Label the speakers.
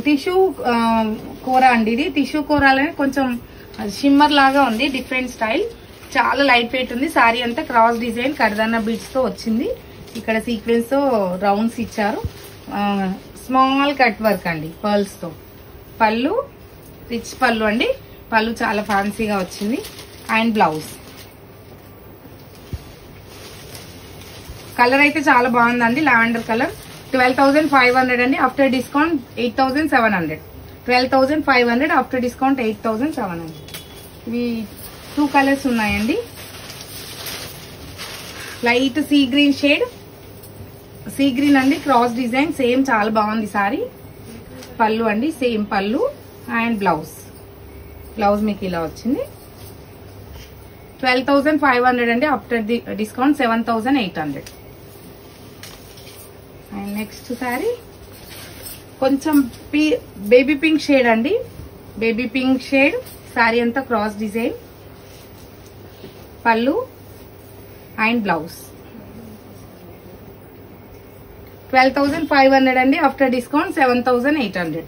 Speaker 1: Tissue కూర అండి. ఇది టిష్యూ కూరలోనే కొంచెం షిమ్మర్ లాగా ఉంది, డిఫరెంట్ స్టైల్. చాలా లైట్ వెయిట్ ఉంది. సారీ అంతా క్రాస్ డిజైన్ కర్దానా బీడ్స్ తో వచ్చింది. ఇక్కడ సీక్వెన్స్ తో రౌండ్స్ ఇచ్చారు. స్మాల్ కట్ వర్క్ అండి పర్ల్స్ తో. పళ్ళు రిచ్ పళ్ళు అండి. పళ్ళు చాలా ఫ్యాన్సీగా వచ్చింది. అండ్ బ్లౌజ్ కలర్ అయితే చాలా బాగుందండి, లావెండర్ కలర్. 12,500 అండి. After discount 8,700. 12,500 after discount 8,700. ఇవి 2 కలర్స్ ఉన్నాయండి. Light sea green shade, sea green అండి, క్రాస్ డిజైన్ సేమ్ చాలా బాగుంది సారీ. పళ్ళు అండి సేమ్ పళ్ళు. అండ్ బ్లౌజ్ మీకు ఇలా వచ్చింది. 12,500 అండి. After discount 7,800. And next sorry కొంచెం బేబీ పింక్ షేడ్ అండి. బేబీ పింక్ షేడ్ సారీ అంతా క్రాస్ డిజైన్. పళ్ళు అండ్ బ్లౌజ్ 12,500 అండి. After discount 7,800.